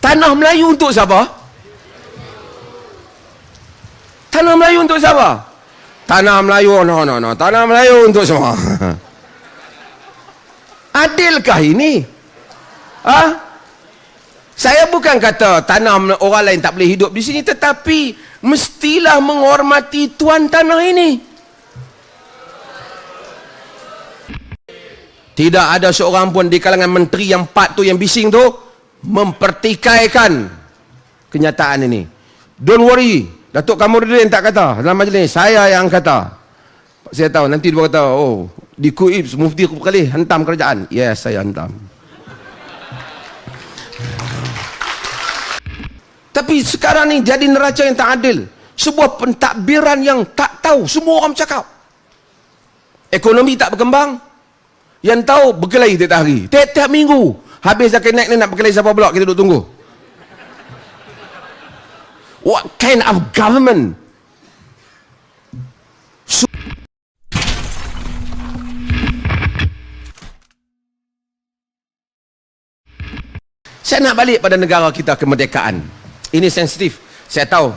Tanah Melayu untuk siapa? Tanah Melayu untuk siapa? Tanah Melayu, no. Tanah Melayu untuk semua. Adilkah ini? Saya bukan kata tanah orang lain tak boleh hidup di sini, tetapi mestilah menghormati tuan tanah ini. Tidak ada seorang pun di kalangan menteri yang 4 tu, yang bising tu, mempertikaikan kenyataan ini. Don't worry, Datuk Kamarudin tak kata dalam majlis, saya yang kata. Saya tahu nanti dia kata, oh, di Kuib mufti kali hentam kerajaan. Yes, saya hentam. Tapi sekarang ni jadi neraca yang tak adil. Sebuah pentadbiran yang tak tahu. Semua orang bercakap. Ekonomi tak berkembang. Yang tahu berkelahi tiap hari. Tiap minggu. Habis dah naik ni nak berkelahi siapa pula, kita duduk tunggu. What kind of government? Saya nak balik pada negara kita, kemerdekaan. Ini sensitif. Saya tahu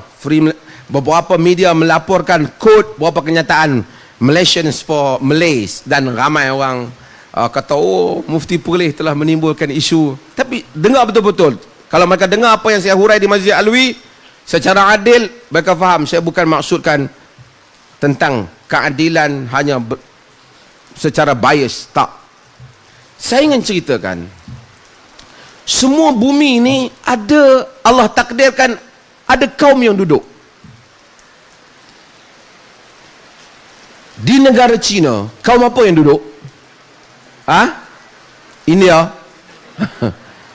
beberapa media melaporkan kod beberapa kenyataan Malaysians for Malays, dan ramai orang kata, oh, Mufti Perlis telah menimbulkan isu. Tapi dengar betul-betul. Kalau mereka dengar apa yang saya hurai di Masjid Alwi secara adil, mereka faham saya bukan maksudkan tentang keadilan hanya secara bias, tak. Saya ingin ceritakan, semua bumi ini ada, Allah takdirkan ada kaum yang duduk. Di negara China, kaum apa yang duduk? India.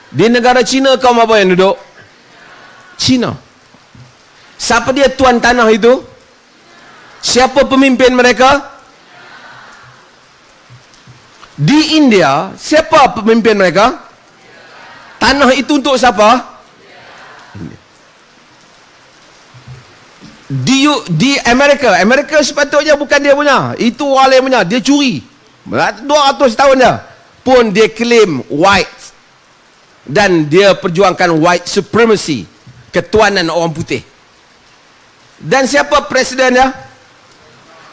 Di negara China, kaum apa yang duduk? China. Siapa dia tuan tanah itu? Siapa pemimpin mereka? Di India, siapa pemimpin mereka? Tanah itu untuk siapa? Di Amerika sepatutnya bukan dia punya, itu orang lain punya, dia curi 200 tahun dia pun dia claim white, dan dia perjuangkan white supremacy, ketuanan orang putih. Dan siapa presiden dia?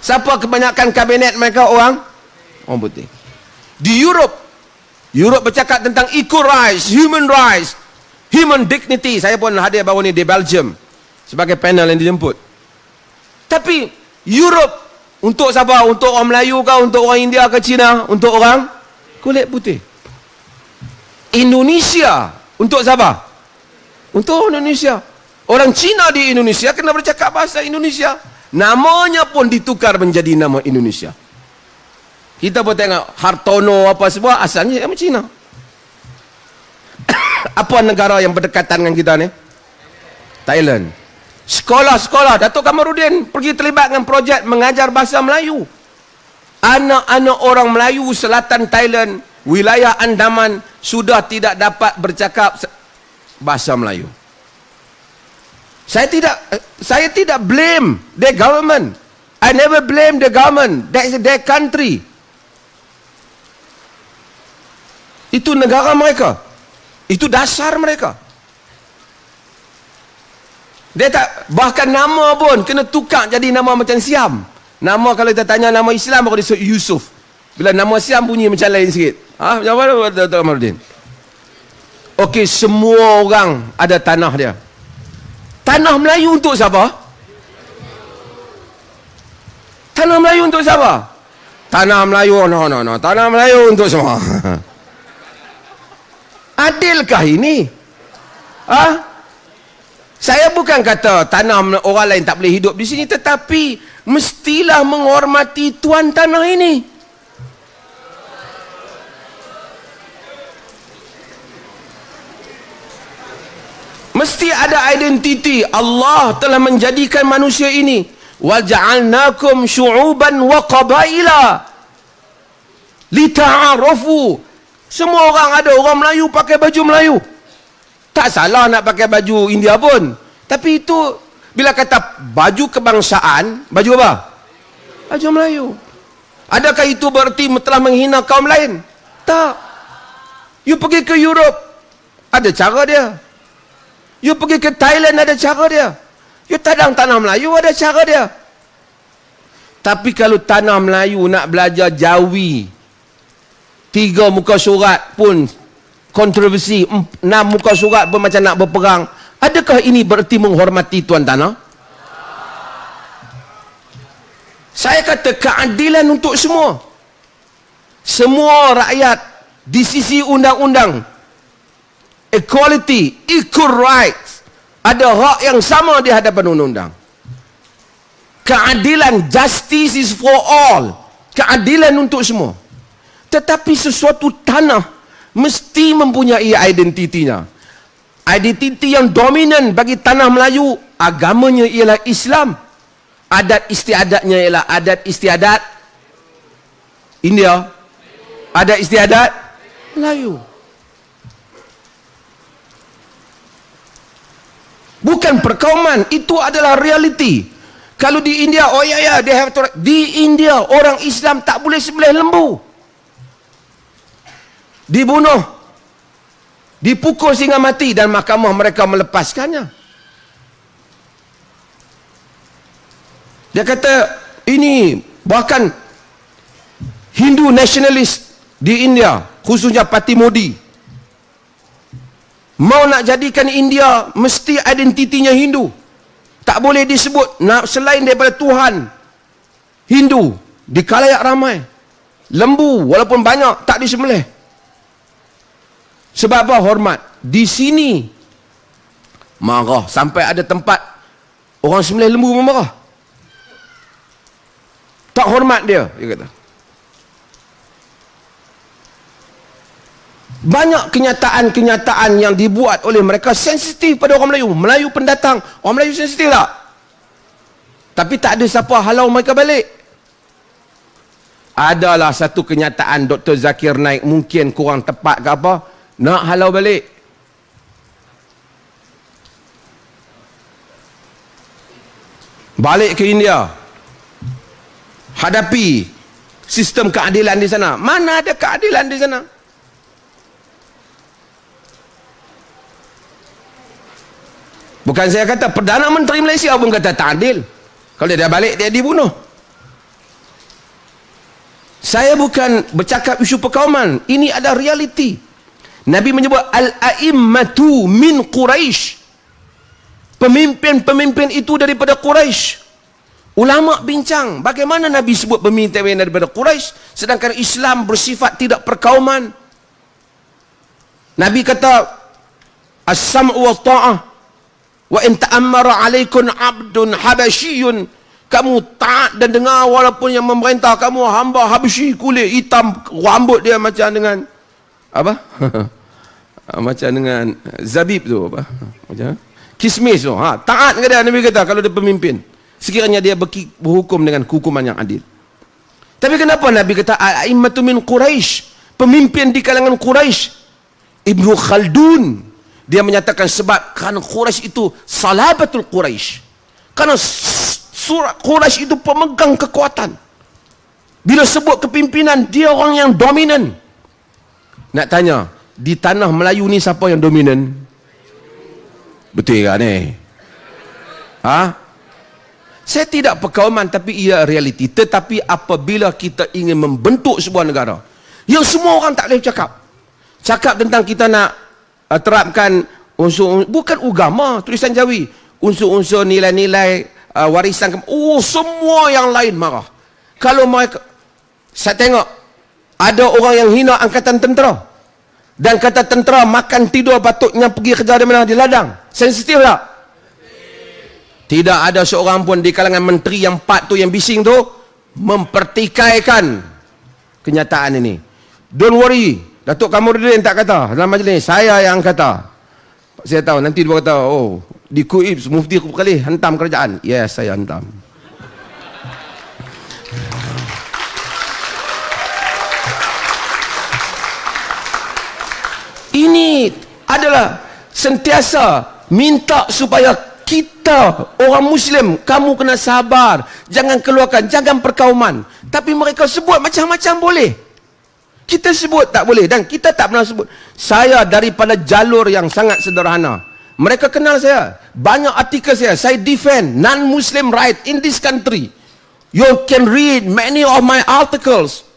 Siapa kebanyakan kabinet mereka? Orang putih. Di Europe bercakap tentang equal rights, human dignity. Saya pun hadir baru ni di Belgium sebagai panel yang dijemput. Tapi Europe untuk siapa? Untuk orang Melayu kah? Untuk orang India ke Cina? Untuk orang kulit putih. Indonesia untuk siapa? Untuk Indonesia. Orang Cina di Indonesia kena bercakap bahasa Indonesia. Namanya pun ditukar menjadi nama Indonesia. Kita pun tengok Hartono apa semua, asalnya yang Cina. Apa negara yang berdekatan dengan kita ni? Thailand. Sekolah-sekolah, Datuk Kamarudin pergi terlibat dengan projek mengajar bahasa Melayu. Anak-anak orang Melayu selatan Thailand, wilayah Andaman, sudah tidak dapat bercakap bahasa Melayu. Saya tidak blame the government. I never blame the government. That's their country. Itu negara mereka. Itu dasar mereka. Dia tak, bahkan nama pun kena tukar jadi nama macam Siam. Nama kalau kita tanya nama Islam, baru disebut Yusuf. Bila nama Siam bunyi macam lain sikit. Macam mana Dr. Kamarudin? Okey, semua orang ada tanah dia. Tanah Melayu untuk siapa? Tanah Melayu untuk siapa? Tanah Melayu, no. Tanah Melayu untuk semua. Adilkah ini? Saya bukan kata tanah orang lain tak boleh hidup di sini, tetapi mestilah menghormati tuan tanah ini. Mesti ada identiti. Allah telah menjadikan manusia ini, wa ja'alnakum syu'uban wa qabaila lita'arafu. Semua orang ada, orang Melayu pakai baju Melayu. Tak salah nak pakai baju India pun. Tapi itu, bila kata baju kebangsaan, baju apa? Baju Melayu. Adakah itu berarti telah menghina kaum lain? Tak. You pergi ke Europe, ada cara dia. You pergi ke Thailand ada cara dia. You tadang tanah Melayu ada cara dia. Tapi kalau tanah Melayu nak belajar Jawi, 3 muka surat pun kontroversi, 6 muka surat pun macam nak berperang. Adakah ini bererti menghormati tuan tanah? Saya kata keadilan untuk semua. Semua rakyat di sisi undang-undang. Equality, equal rights. Ada hak yang sama di hadapan undang-undang. Keadilan, justice is for all. Keadilan untuk semua. Tetapi sesuatu tanah mesti mempunyai identitinya. Identiti yang dominan bagi tanah Melayu, agamanya ialah Islam. Adat istiadatnya ialah adat istiadat India. Adat istiadat Melayu. Bukan perkauman, itu adalah realiti. Kalau di India, oh ya, they have to, di India orang Islam tak boleh sembelih lembu. Dibunuh, dipukul sehingga mati, dan mahkamah mereka melepaskannya. Dia kata ini bahkan Hindu nasionalis di India, khususnya Parti Modi, mau nak jadikan India mesti identitinya Hindu. Tak boleh disebut selain daripada Tuhan Hindu di khalayak ramai. Lembu walaupun banyak tak disembelih. Sebab apa? Hormat. Di sini marah sampai ada tempat orang sembelih lembu pun marah. Tak hormat dia kata. Banyak kenyataan-kenyataan yang dibuat oleh mereka sensitif pada orang Melayu. Melayu pendatang, orang Melayu sensitif tak? Tapi tak ada siapa halau mereka balik. Adalah satu kenyataan Dr. Zakir Naik, mungkin kurang tepat ke apa, nak halau balik. Balik ke India, hadapi sistem keadilan di sana. Mana ada keadilan di sana? Bukan saya kata, Perdana Menteri Malaysia pun kata tak adil. Kalau dia balik, dia dibunuh. Saya bukan bercakap isu perkauman. Ini ada realiti. Nabi menyebut al-a'immatu min Quraisy. Pemimpin-pemimpin itu daripada Quraisy. Ulama bincang, bagaimana Nabi sebut pemimpin daripada Quraisy, sedangkan Islam bersifat tidak perkauman. Nabi kata, as-sam'u wa ta'ah. Wa in ta'ammara alaikum abdun habasyiyun, kamu taat dan dengar walaupun yang memerintah kamu hamba Habsyi, kulit hitam, rambut dia macam dengan apa? Macam dengan zabib tu apa? Macam kismis tu. Taat ke dia? Nabi kata kalau dia pemimpin, sekiranya dia berhukum dengan hukuman yang adil. Tapi kenapa Nabi kata a'immatu min Quraisy, pemimpin di kalangan Quraisy? Ibnu Khaldun dia menyatakan sebab kerana Quraisy itu salabatul Quraisy. Kerana Quraisy itu pemegang kekuatan. Bila sebut kepimpinan, dia orang yang dominan. Nak tanya, di tanah Melayu ni siapa yang dominan? Betul kan ni? Saya tidak perkauman, tapi ia realiti. Tetapi apabila kita ingin membentuk sebuah negara yang semua orang tak boleh cakap tentang kita nak terapkan unsur, bukan agama, tulisan Jawi, unsur-unsur nilai-nilai warisan, semua yang lain marah. Kalau mereka, saya tengok ada orang yang hina angkatan tentera dan kata tentera makan tidur patutnya pergi kerja di mana? Di ladang. Sensitif tak? Tidak ada seorang pun di kalangan menteri yang 4 tu, yang bising tu, mempertikaikan kenyataan ini. Don't worry, Datuk Kamarudin tak kata dalam majlis, saya yang kata. Saya tahu nanti dia kata, oh di Kuibs mufti kali hantam kerajaan. Yes, saya hantam. Ini adalah sentiasa minta supaya kita orang Muslim, kamu kena sabar, jangan keluarkan, jangan perkauman. Tapi mereka sebut macam-macam boleh, kita sebut tak boleh. Dan kita tak pernah sebut. Saya daripada jalur yang sangat sederhana, Mereka kenal saya. Banyak artikel saya defend non-Muslim right in this country. You can read many of my articles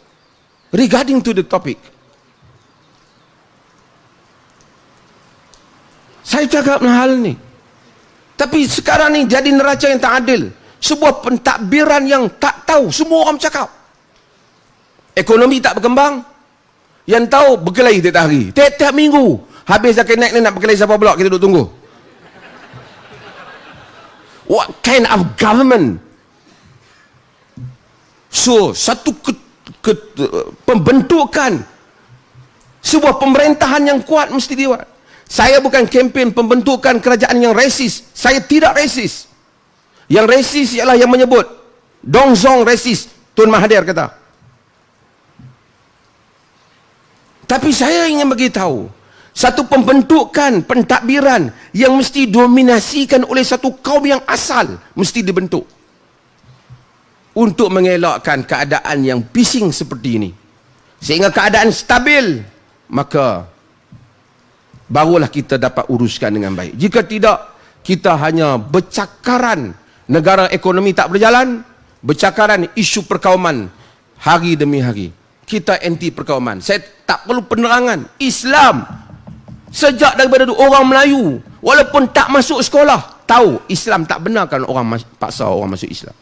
regarding to the topic. Saya cakap hal ni. Tapi sekarang ni jadi neraca yang tak adil. Sebuah pentadbiran yang tak tahu. Semua orang cakap. Ekonomi tak berkembang. Yang tahu berkelahi tiap hari. Tiap minggu. Habis dah naik ni nak berkelahi siapa pula, kita duduk tunggu. What kind of government? So, satu pembentukan sebuah pemerintahan yang kuat mesti dibuat. Saya bukan kempen pembentukan kerajaan yang resis. Saya tidak resis. Yang resis ialah yang menyebut Dong Zong resis. Tun Mahathir kata. Tapi saya ingin beritahu, satu pembentukan pentadbiran yang mesti dominasikan oleh satu kaum yang asal mesti dibentuk untuk mengelakkan keadaan yang bising seperti ini. Sehingga keadaan stabil, maka barulah kita dapat uruskan dengan baik. Jika tidak, kita hanya bercakaran negara ekonomi tak berjalan, bercakaran isu perkauman hari demi hari. Kita anti perkauman. Saya tak perlu penerangan. Islam sejak daripada orang Melayu, walaupun tak masuk sekolah, tahu Islam tak benarkan orang paksa orang masuk Islam.